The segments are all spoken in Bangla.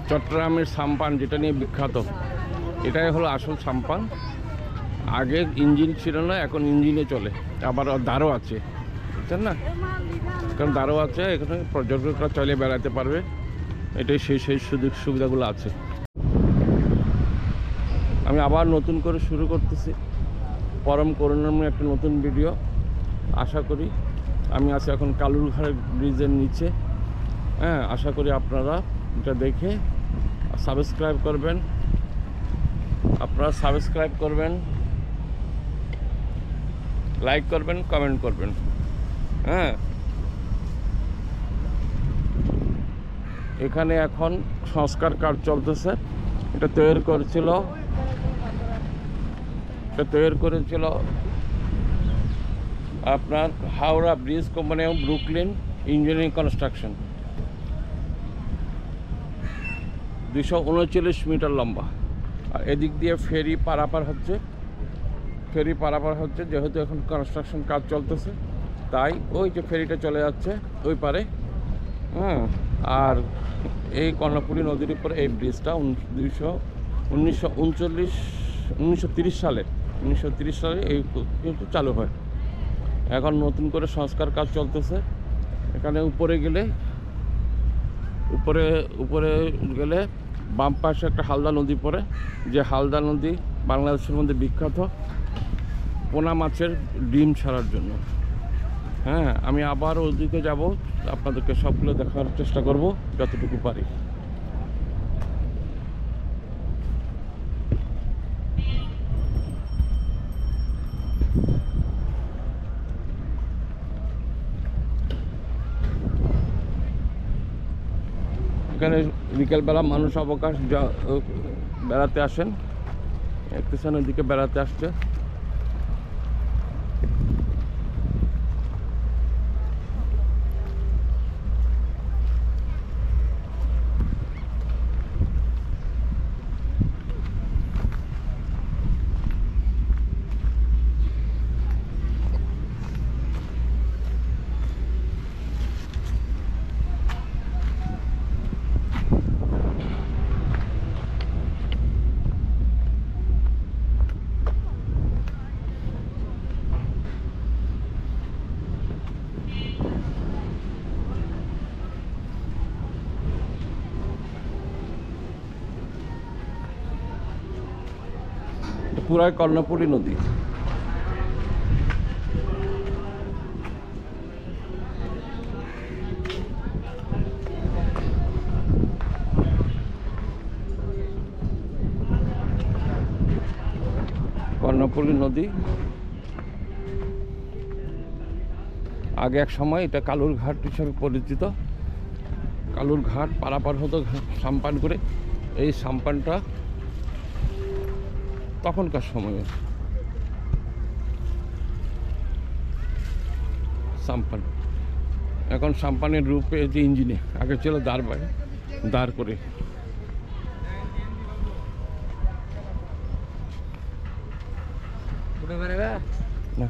চট্টগ্রামের সাম্পান যেটা নিয়ে বিখ্যাত, এটাই হলো আসল সাম্পান। আগে ইঞ্জিন ছিল না, এখন ইঞ্জিনে চলে, আবার দাঁড়ও আছে, বুঝছেন না? কারণ দাঁড়ও আছে, এখানে পর্যটকরা চলে বেড়াতে পারবে, এটাই সেই সুযোগ সুবিধাগুলো আছে। আমি আবার নতুন করে শুরু করতেছি পরম করুণাময় একটা নতুন ভিডিও। আশা করি আমি আছি এখন কালুরঘাট ব্রিজের নিচে। হ্যাঁ, আশা করি আপনারা এটা দেখে সাবস্ক্রাইব করবেন, লাইক করবেন, কমেন্ট করবেন। হ্যাঁ, এখানে এখন সংস্কার কাজ চলতেছে। এটা তৈরি করেছিল আপনার হাওড়া ব্রিজ কোম্পানি এবং ব্রুকলিন ইঞ্জিনিয়ারিং কনস্ট্রাকশন। 239 মিটার লম্বা। আর এদিক দিয়ে ফেরি পারাপার হচ্ছে, যেহেতু এখন কনস্ট্রাকশন কাজ চলতেছে, তাই ওই যে ফেরিটা চলে যাচ্ছে ওই পারে। হ্যাঁ, আর এই কর্ণফুলী নদীর উপরে এই ব্রিজটা 1930 সালে এই কিন্তু চালু হয়। এখন নতুন করে সংস্কার কাজ চলতেছে। এখানে উপরে গেলে বাম পাশে একটা হালদা নদী পড়ে, যে হালদা নদী বাংলাদেশের মধ্যে বিখ্যাত পোনা মাছের ডিম ছাড়ার জন্য। হ্যাঁ, আমি আবার ওদিকে যাব, আপনাদেরকে সবগুলো দেখার চেষ্টা করব যতটুকু পারি। এখানে বিকেলবেলা মানুষ অবকাশ বেড়াতে আসেন, স্টেশনের দিকে বেড়াতে আসছে। পুরাই কর্ণফুলী নদী। কর্ণফুলী নদী আগে এক সময় এটা কালুরঘাট হিসাবে পরিচিত। কালুরঘাট পারাপার হতো সাম্পান করে। এই সাম্পানটা তখনকার সময়ে সাম্পান, এখন সাম্পানের রূপে যে ইঞ্জিনে, আগে ছিল দাঁড় করে। না,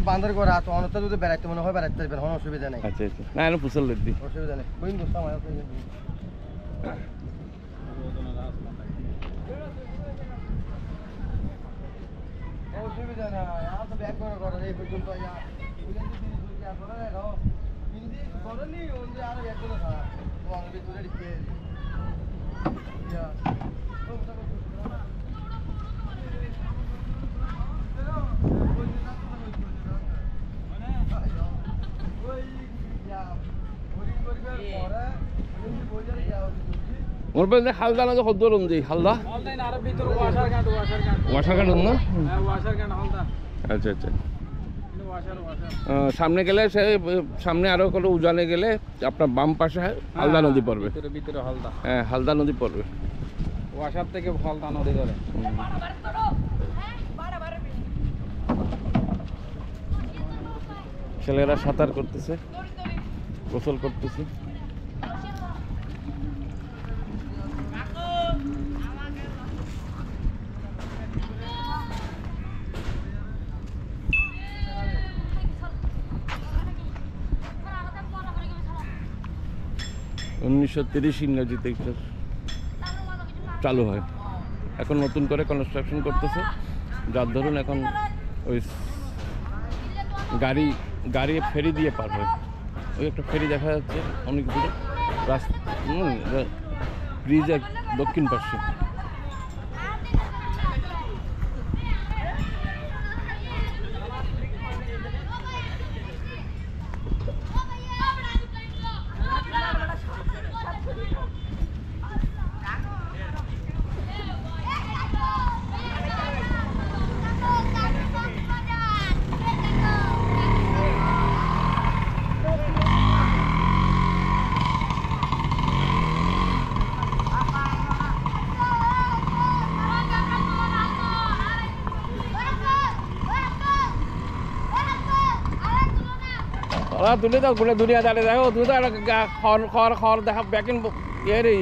বান্দর করা তো অনতা যদি বেড়াইতে মনে হয় বেড়াইতে পারবেন, কোনো অসুবিধা নেই। আচ্ছা আচ্ছা, না এর ফুসল লেদি অসুবিধা নেই। বইন দোস্ত আমার অসুবিধা না, আর তো ব্যাক করে করে এই পর্যন্ত ইয়া বুঝেন কি জিনিস করে রাখো হিন্দি করনি ওই আর ব্যাক করে না তো আমি দূরে দিতে ইয়া মোর পাশে হালদা না কত দূর ఉంది হালদা আর ভিতর ওয়াশার কাট না? হ্যাঁ ওয়াশার কাট হালদা। আচ্ছা আচ্ছা, সামনে গেলে সামনে আরো কোনো উজানে গেলে আপনার বাম পাশে হালদা নদী পড়বে। ভিতরে হালদা, হ্যাঁ হালদা নদী পড়বে। ওয়াশার থেকে হালদা নদী ধরে। ছেলেরা সাঁতার করতেছে, গোসল করতেছে। (1930) ইংরেজিতে এটা চালু হয়। এখন নতুন করে কনস্ট্রাকশন করতেছে, যার ধরুন এখন ওই গাড়ি ফেরি দিয়ে পার হয়। ওই একটা ফেরি দেখা যাচ্ছে অনেক দূরে, রাস্তা ব্রিজের দক্ষিণ পাশে। ওরা তুলে দাও, গুলো দুনিয়া দাঁড়িয়ে দেখো, তুমি তো খড় দেখা ব্যাকিং ইয়ে রে।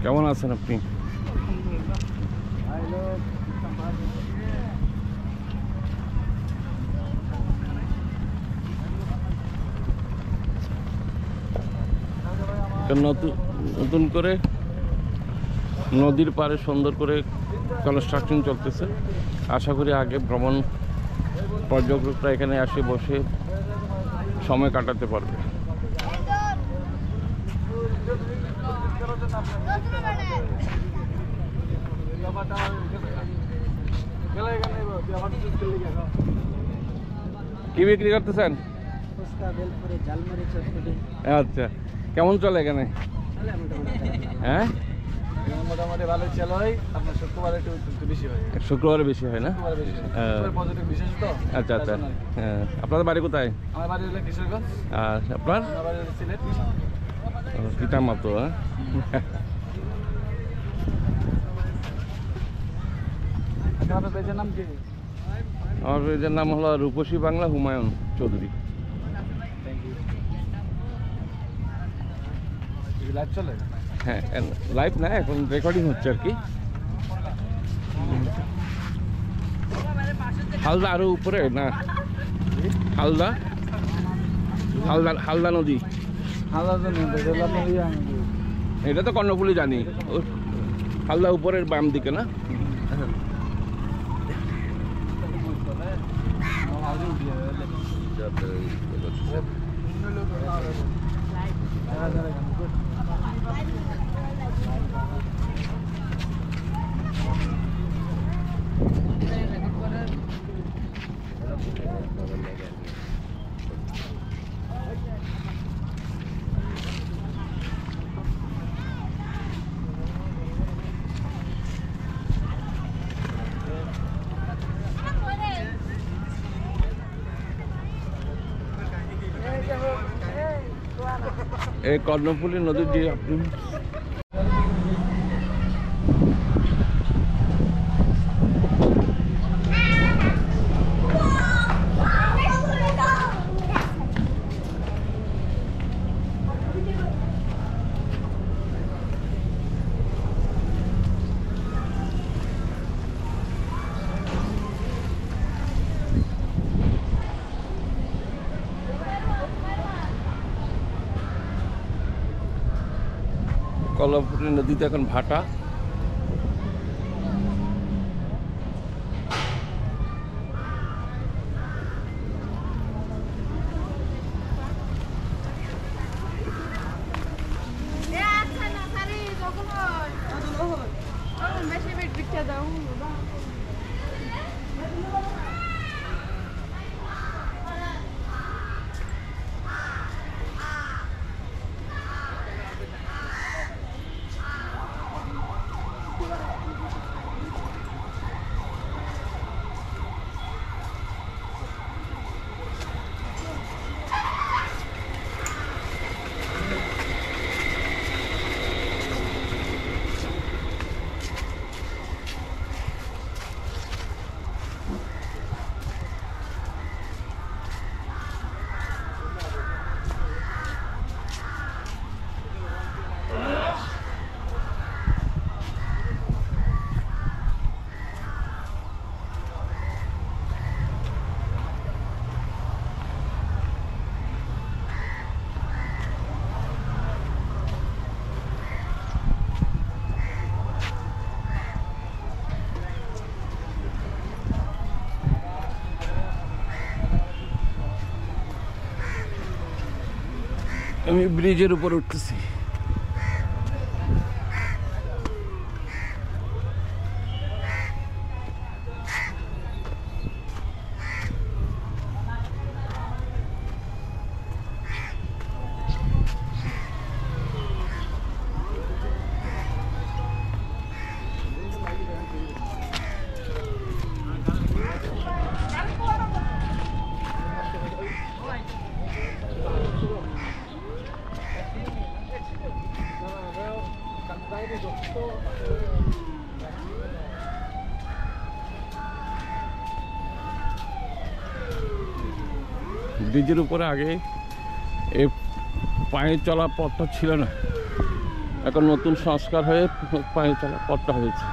কেমন আছেন আপনি? নতুন করে নদীর পাড়ে সুন্দর করে কনস্ট্রাকশন চলতেছে। আশা করি আগে ভ্রমণ পর্যটকরা এখানে আসে বসে সময় কাটাতে পারবে। কি বিক্রি করতেছেন? আচ্ছা, কেমন চলে এখানে? হ্যাঁ, মোটামুটি ভালো চলে হয়। আপনার শুক্রবারে একটু বেশি হয়। শুক্রবারে বেশি হয় না? বিশেষ তো। আচ্ছা আচ্ছা। হ্যাঁ, আপনাদের বাড়ি কোথায়? আমার বাড়ি হলো কিশোরগঞ্জ। আর আপনার? আমার বাড়ি হলো সিলেট। কিটা মাতো? হ্যাঁ, আপনার পেজের নাম কি? আমার পেজের নাম হলো রূপসী বাংলা হুমায়ুন চৌধুরী। লাইভ চলে? হ্যাঁ, লাইভ না, এখন রেকর্ডিং হচ্ছে আর কি। হালদা আরো উপরে না? হালদা নদী, এটা তো কর্ণফুলি জানি। হালদা উপরের বাম দিকে না? এই কর্ণফুলী নদীর যে আপনি কর্ণফুলী নদীতে এখন ভাটা। বেশি বেচে দাও আমি ব্রিজের উপর উঠতেছি। ব্রিজের উপরে আগে এই পায়ে চলা পথটা ছিল না, এখন নতুন সংস্কার হয়ে পায়ে চলা পথটা হয়েছে।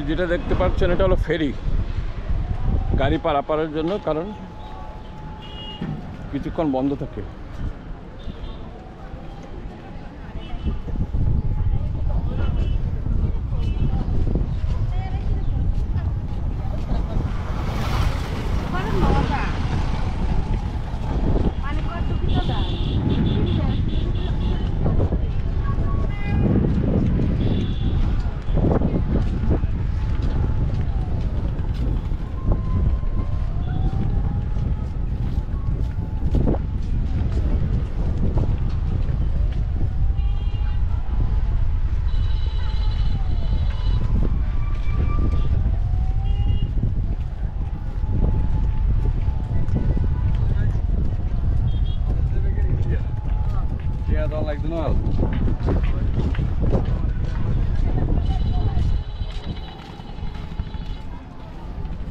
যেটা দেখতে পাচ্ছেন এটা হলো ফেরি, গাড়ি পারাপারের জন্য, কারণ কিছুক্ষণ বন্ধ থাকে।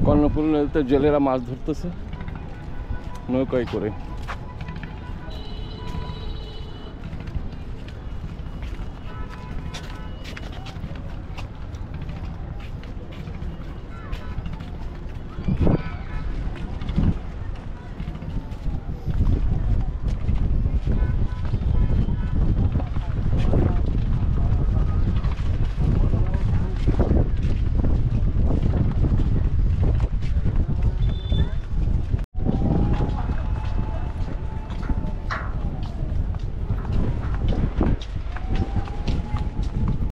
কর্ণফুলী নদীতে জেলেরা মাছ ধরতেছে নৌকায় করে।